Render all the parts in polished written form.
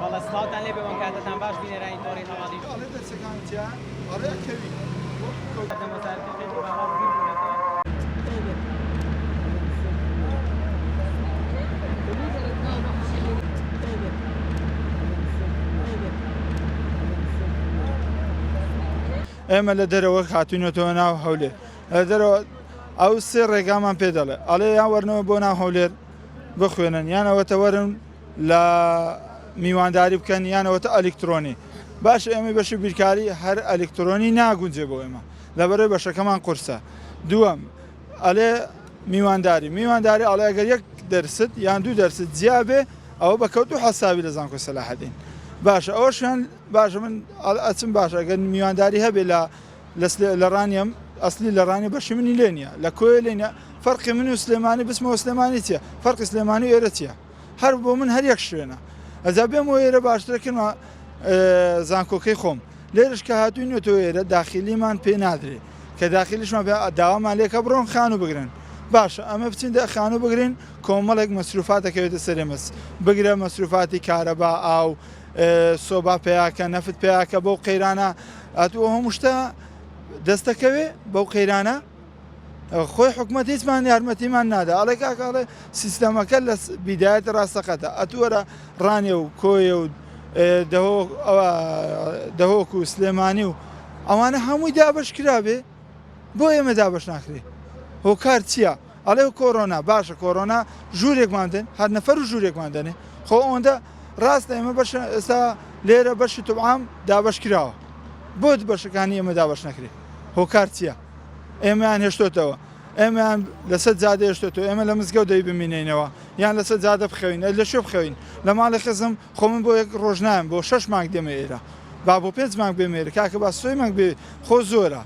والله سخاوتان لێ بێوە کاتتان باش بینێرانی تۆڕی هەواڵی ئێمە لە دەرەوە هاتوونەتەوە ناو هەولێر لە دەرەوە ئەو سێ ڕێگامان پێ دەڵێ ئەڵێ یان وەرنەوە بۆ ناو هەولێر بخوێنن یانەوەتە وەرن لە میوانداری بکەن یانەوەتە ئەلکترۆنی باش ئێمە بەشی بیرکاری هەر ئەلکترۆنی ناگونجێ بۆ ئێمە لەبەرەوەی بەشەکەمان قورسە دووەم ئەلێ میوانداری ئەڵێ ئەگەر یەک دەرست یان دوو دەرست جیا بێ ئەوە بەکەوت و حەسابی لە زانکۆی سەلاحەدین باشە ئەوە شوێن باشە من ئەچم باشە ئەگەر میوانداری هەبێ لە ڕانیم ئەسلی لە ڕانی بەشی منی لێ نییە لە کۆی لێ فەرقی من و سلێمانی بسمەوە سلێمانی چیە فەرقی سلێمانی و ئێرە چیە هەر بۆ من هەر یەک شوێنە ئەجا بێمەوە ئێرە باشترەکردمە زانکۆکەی خۆم لێرش کە هاتووینەوە ئێرە داخلیمان پێ نادرێت کە داخلیشمان داوامان لێکە بڕۆن خان و بگرن باشە ئەمە بچین خانوو بگرین کۆمەڵێک مەسروفاتەکەوێتە سەرێمەس بگرە مەسروفاتی کارەبا ئاو سۆبا پێیاکە نەفت پێیاکە بەو قەیرانە ئەتووە هەموو شتە دەستەکەوێ بەو قەیرانە خۆی حکومەت هیچمان یارمەتیمان نادا ئەڵێ کاکڵێ سیستەمەکە لە بیدایەت ڕاستەقەتە ئەتووەرە ڕانێ و کۆیە و دەهۆک و سلێمانی و ئەوانە هەمووی دابش کرابێ بۆ ئێمە دابش ناکرێ هۆکار چییە؟ ئەڵێ کۆڕۆنا باشە کۆڕۆنا ژوورێکمان دێن هەر نەفەر و ژوورێکمان دەنێ خۆ ئەوەندە ڕاستە ئێمە بەش ئێستا لێرە بەشی توعام دابش کراوە بۆ بەشەکانی ئێمە دابش نەکرێ هۆکار چییە؟ ئێمەیان هێشتۆتەوە ئێمەیان لەسەر جادە هێشتۆتەوە ئێمە لە مزگەوت دەی بمینینەوە یان لەسەر جادە بخەوین لە شوێ بخەوین لە ماڵی خزم خۆ من بۆ یەک ڕۆژ نایم بۆ 6 مانگ دێمە ئێرە با بۆ 5 مانگ بێمێرە کاکە با 3 مانگ بێ خۆ زۆرە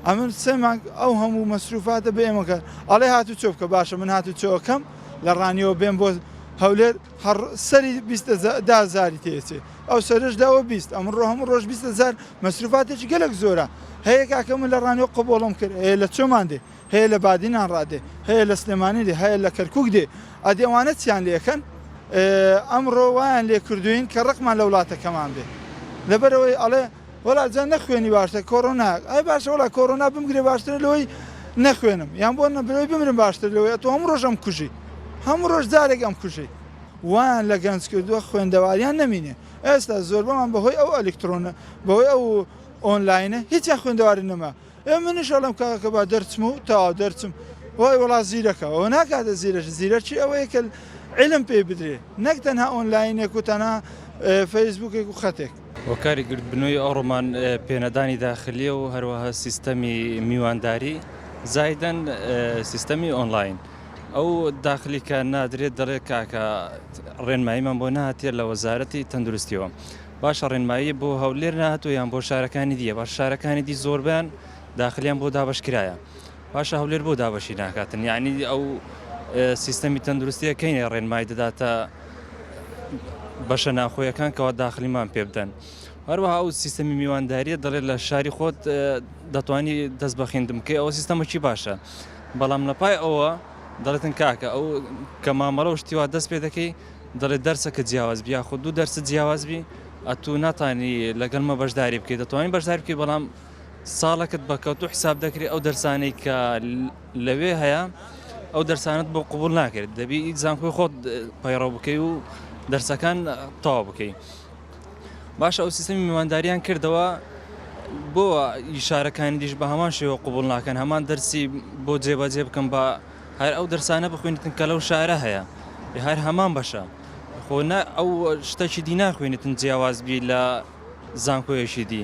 ئەمن 3 مانگ ئەو هەموو مەسروفاتە بە ئێمەکە ئەڵێ هاتو چۆ بکە باشە من هاتو چۆکەم لە ڕانیەوە بێم بۆ هەولێر سەری 20,000 تێچێ ئەو سەرش داوە 20 ئەمن ڕۆ هەموو ڕۆژ 20,000 مەسروفاتێکی گەلک زۆرە هەیە کاکە من لە ڕانیەوە قبوڵم کرد هەیە لە چۆمان دێ هەیە لە بادینان ڕادێ هەیە لە سلێمانی دێ هەیە لە کەرکوک دێ ئەدێوانە چیان لێکەن ئەمڕۆ وایان لێ کردوین کە ڕقمان لە وڵاتەکەمان بێ لەبەرەوەی ئەڵێ وەڵا جان نەخوێنی باشتر کۆڕۆنا ئەی باشە وڵا کۆڕۆنا بمگرێ باشتر لەوەی نەخوێنم یان بۆ نەبرەوەی بمرم باشتر لەوەی ئەتۆ هەموو ڕۆژ ئەم کوژی هەموو ڕۆژ جارێک ئەم کوژی وان لە گەنج کردووە خوێندەواریان نەمینێ ئێستا زۆر بەمان بەهۆی ئەو ئەلکترۆنە بەهۆی ئەو ئۆنلاینە هیچیان خوێندەواری نەما منیش ئەڵم کاکە با دەرچم و تا دەرچم وای وڵا زیرەکە ئەوە ناکاتە زیرەش زیرەکی ئەوەیە کە علم پێ بدرێ نەک تەنها ئۆنلاینێک و تەنها فەیسبوکێک و خەتێک وەکاری گرتبنەوەی ئەو ڕۆمان پێنەدانی داخلیە و هەروەها سیستەمی میوانداری زایدەن سیستەمی ئۆنلاین ئەو داخلی کە نادرێت دەڵێت کاکە ڕێنماییمان بۆ نهاتێ لە وەزارەتی تەندروستیەوە باشە ڕێنمایی بۆ هەولێر نهاتوو یان بۆ شارەکانی دیە باش شارەکانی دی زۆربیان داخلیان بۆ دابشکرایە باشە هەولێر بۆ دابشی ناکاتن یعنی ئەو سیستەمی تەندروستیە کەینێ ڕێنمای دەداتە بەشە ناخۆیەکان کەەوە داخلیمان پێ بدەن هەروەها ئەو سیستەمی میوانداریە دەڵێت لە شاری خۆت دەتوانی دەست بەخیندم بکەی ئەوە سیستەمەکی باشە بەڵام لەپای ئەوە دەڵێتن کاکە ئەو کە مامەڵە و شتیوا دەست پێ دەکەی دەڵێت دەرسەکە جیاواز بی یاخۆ دوو دەرسە جیاوازبی ئەتوو ناتانی لەگەڵمە بەشداری بکەیت دەتوانین بەشداری بکەی بەڵام ساڵەکەت بەکەوت و حساب دەکرێت ئەو دەرسانەی کە لەوێ هەیە ئەو دەرسانت بۆ قبول ناکرێت دەبی زانکۆی خۆت پەیڕەو بکەی و دەرسەکان تەواو بکەی باشە ئەو سیستەمی میوانداریان کردەوە بۆ ئیشارەکانی دیش بە هەمان شێوە قبول ناکەن هەمان دەرسی بۆ جێبەجێ بکەم بە هەر ئەو دەرسانە بخوێنیتن کە لەو شارە هەیە هەر هەمان بەشە خۆ ئەو شتێکی دی ناخوێنیتن جیاوازبی لە زانکۆیەشی دی